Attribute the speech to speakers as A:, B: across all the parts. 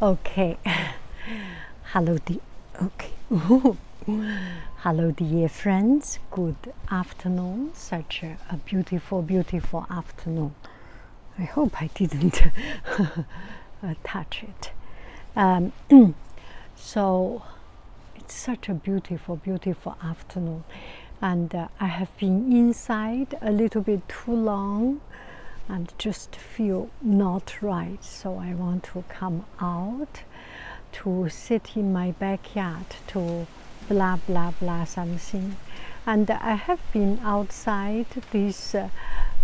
A: Okay. Hello, okay. Hello, dear friends. Good afternoon. Such a beautiful, beautiful afternoon. I hope I didn't touch it. So it's such a beautiful, beautiful afternoon, and I have been inside a little bit too long and just feel not right, so I want to come out to sit in my backyard to blah blah blah something. And I have been outside this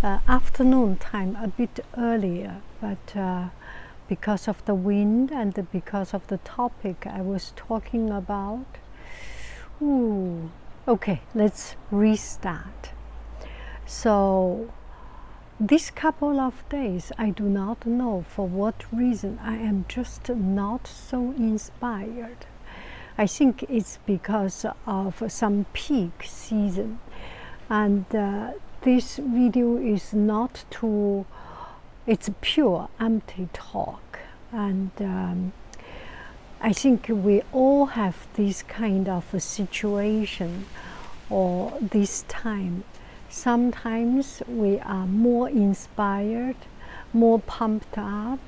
A: afternoon time a bit earlier, but because of the wind and because of the topic I was talking about. Okay, let's restart. So this couple of days, I do not know for what reason, I am just not so inspired. I think it's because of some peak season, and this video is not to, it's pure empty talk, and I think we all have this kind of a situation or this time. Sometimes we are more inspired, more pumped up,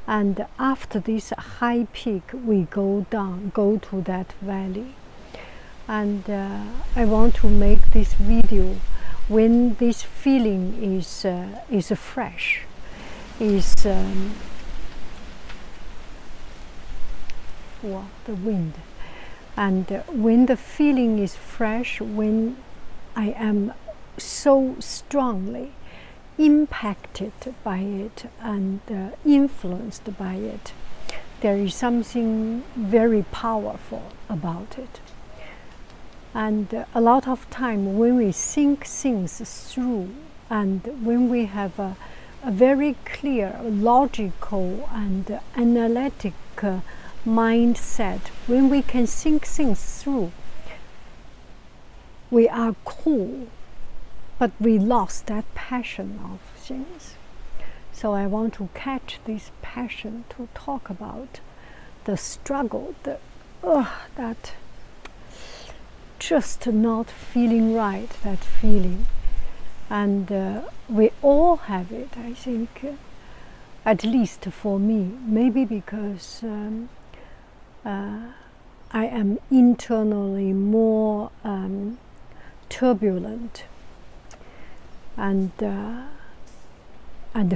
A: and after this high peak we go down, go to that valley. And I want to make this video when this feeling is fresh, is the wind, and when the feeling is fresh, when I am so strongly impacted by it and influenced by it, there is something very powerful about it. And a lot of time when we think things through, and when we have a very clear, logical and analytic mindset, when we can think things through, we are cool, but we lost that passion of things. So I want to catch this passion to talk about the struggle, that just not feeling right, that feeling. And we all have it, I think, at least for me, maybe because I am internally more turbulent, and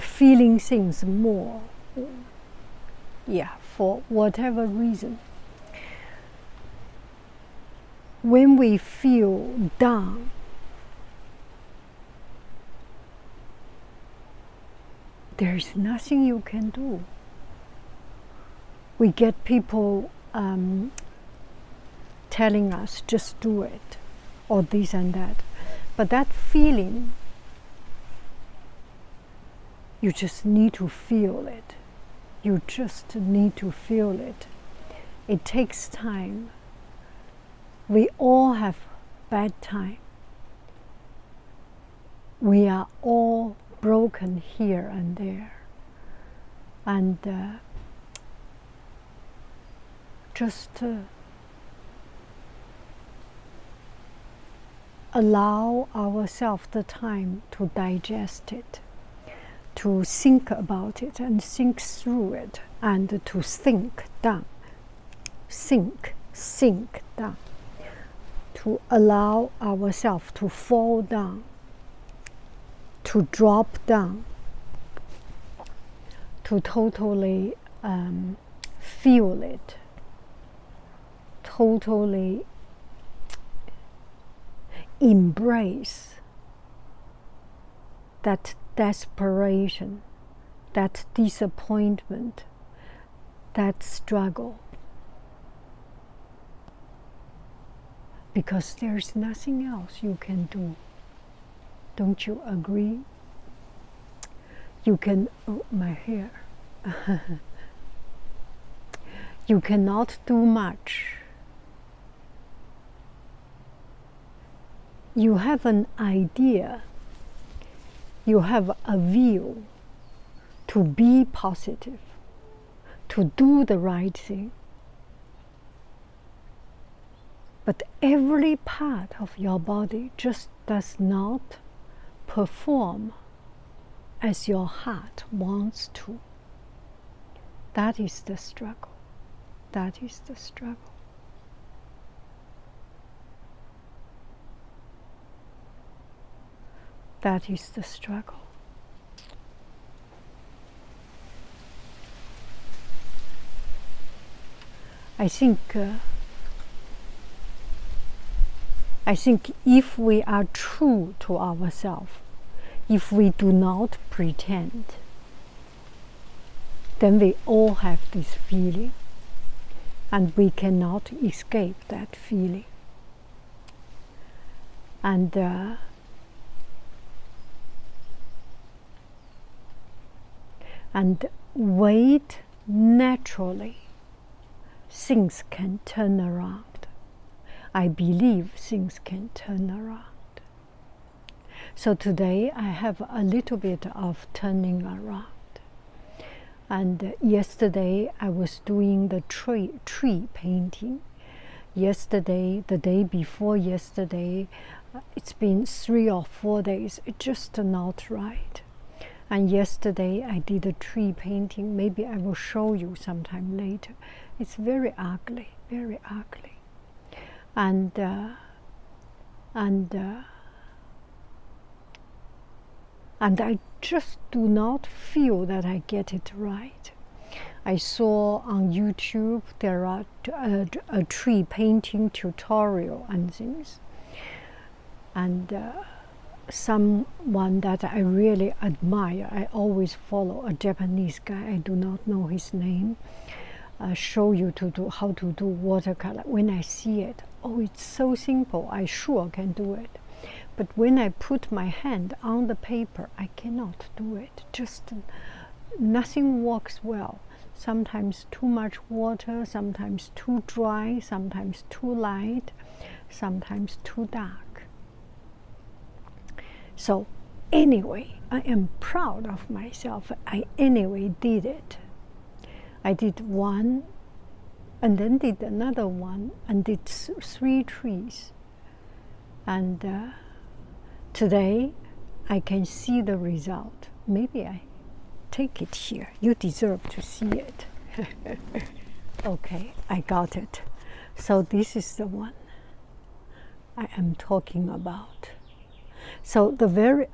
A: feeling things more, for whatever reason. When we feel down, there's nothing you can do. We get people telling us just do it, or this and that, but that feeling, you just need to feel it. You just need to feel it. It takes time. We all have bad time. We are all broken here and there. And just allow ourselves the time to digest it, to think about it and think through it, and to sink down, sink down, to allow ourselves to fall down, to drop down, to totally feel it, totally embrace that desperation, that disappointment, that struggle. Because there's nothing else you can do. Don't you agree? You can, my hair. You cannot do much. You have an idea. You have a view to be positive, to do the right thing. But every part of your body just does not perform as your heart wants to. That is the struggle. That is the struggle. That is the struggle. I think if we are true to ourselves, if we do not pretend, then we all have this feeling, and we cannot escape that feeling. And wait naturally, things can turn around. I believe things can turn around. So today I have a little bit of turning around. And yesterday I was doing the tree painting. Yesterday, the day before yesterday, it's been 3 or 4 days. It's just not right. And yesterday I did a tree painting. Maybe I will show you sometime later. It's very ugly, very ugly. And I just do not feel that I get it right. I saw on YouTube there are a tree painting tutorial and things. And someone that I really admire, I always follow, a Japanese guy, I do not know his name, show you how to do watercolor. When I see it, oh, it's so simple, I sure can do it. But when I put my hand on the paper, I cannot do it. Just nothing works well. Sometimes too much water, sometimes too dry, sometimes too light, sometimes too dark. So anyway, I am proud of myself. I anyway did it. I did one, and then did another one, and did 3 trees. And today I can see the result. Maybe I take it here. You deserve to see it. Okay, I got it. So this is the one I am talking about. So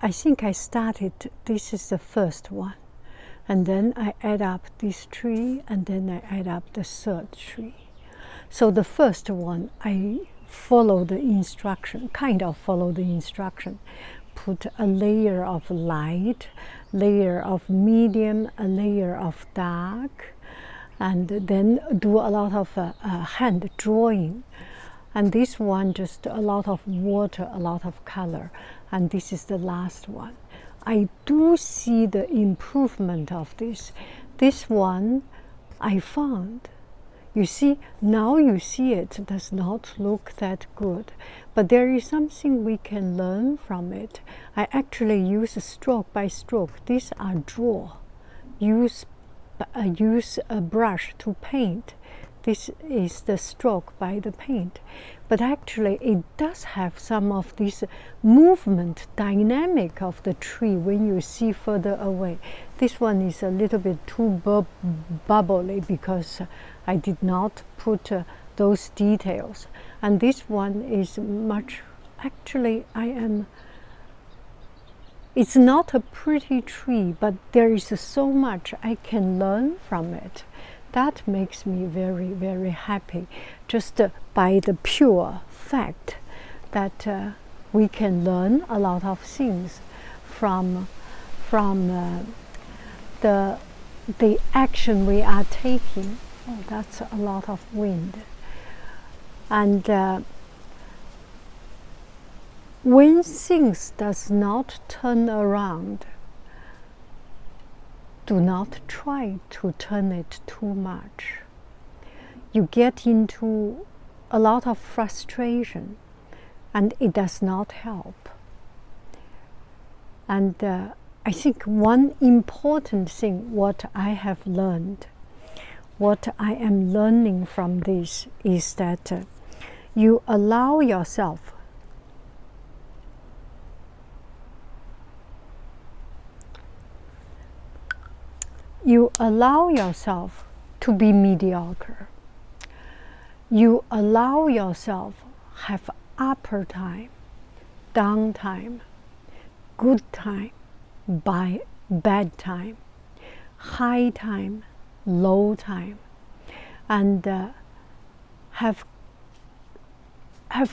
A: I think I started, this is the first one. And then I add up this tree, and then I add up the 3rd tree. So the first one, I follow the instruction, kind of follow the instruction. Put a layer of light, layer of medium, a layer of dark, and then do a lot of hand drawing. And this one, just a lot of water, a lot of color. And this is the last one. I do see the improvement of this. This one I found. You see, now you see it does not look that good. But there is something we can learn from it. I actually use stroke by stroke. These are draw. Use a brush to paint. This is the stroke by the paint. But actually it does have some of this movement dynamic of the tree when you see further away. This one is a little bit too bubbly because I did not put those details. And this one is much, actually it's not a pretty tree, but there is so much I can learn from it. That makes me very, very happy, just by the pure fact that we can learn a lot of things from the action we are taking. Oh, that's a lot of wind. And when things does not turn around, do not try to turn it too much. You get into a lot of frustration, and it does not help. And I think one important thing what I have learned what I am learning from this is that you allow yourself to be mediocre. You allow yourself have upper time, down time, good time, bad time, high time, low time, and have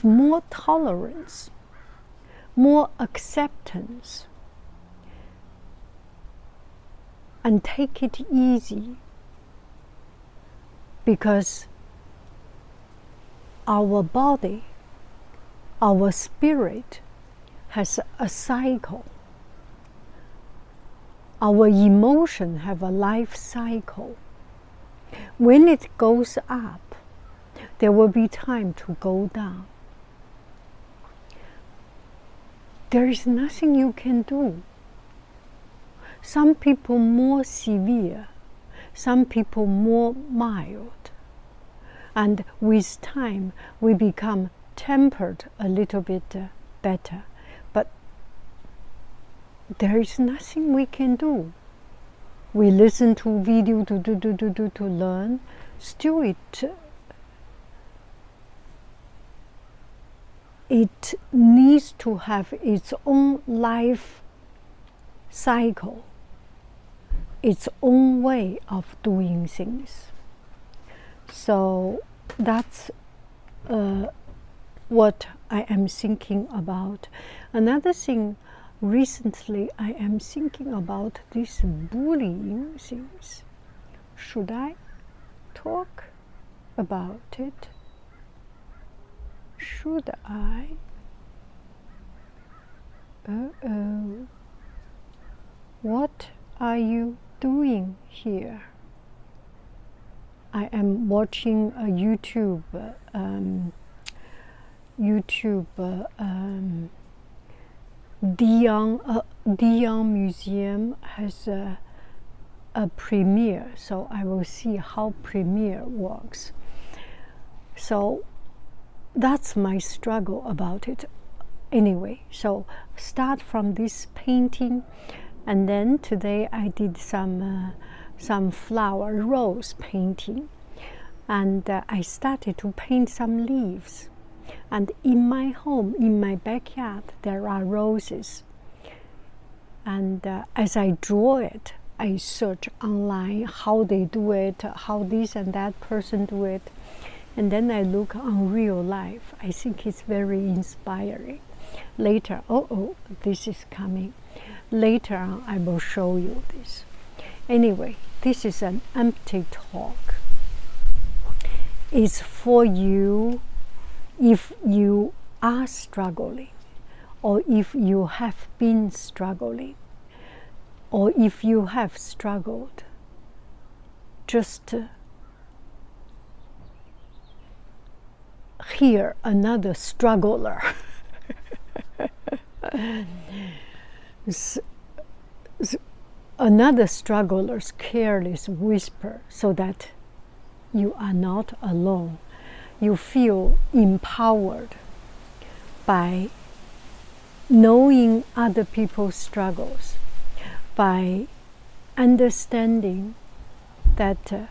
A: more tolerance, more acceptance, and take it easy, because our body, our spirit has a cycle. Our emotion have a life cycle. When it goes up, there will be time to go down. There is nothing you can do. Some people more severe, some people more mild. And with time, we become tempered a little bit better. But there is nothing we can do. We listen to video to learn. Still, it needs to have its own life cycle, its own way of doing things. So that's what I am thinking about. Another thing, recently I am thinking about these bullying things. Should I talk about it? Should I? Uh-oh. What are you doing here? I am watching a YouTube Dion Museum has a premiere, so I will see how premiere works. So that's my struggle about it. Anyway, so start from this painting, and then today I did some flower rose painting, and I started to paint some leaves. And in my home, in my backyard, there are roses. And as I draw it, I search online how they do it, how this and that person do it, and then I look on real life. I think it's very inspiring. Later, this is coming. Later on, I will show you this. Anyway, this is an empty talk. It's for you if you are struggling, or if you have been struggling, or if you have struggled. Just hear another struggler. Another struggler's careless whisper, so that you are not alone. You feel empowered by knowing other people's struggles, by understanding that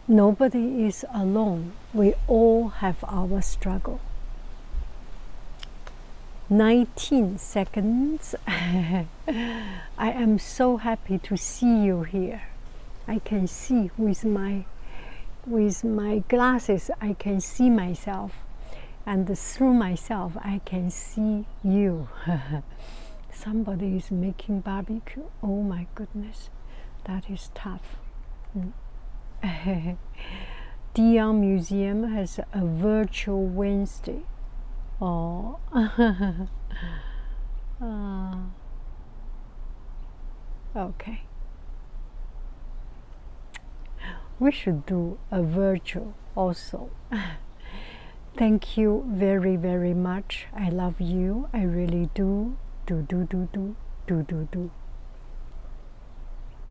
A: nobody is alone. We all have our struggle. 19 seconds. I am so happy to see you here. I can see with my glasses, I can see myself, and through myself I can see you. Somebody is making barbecue. Oh my goodness, that is tough. Dion Museum has a virtual Wednesday. Oh. Okay. We should do a virtual also. Thank you very, very much. I love you. I really do. Do.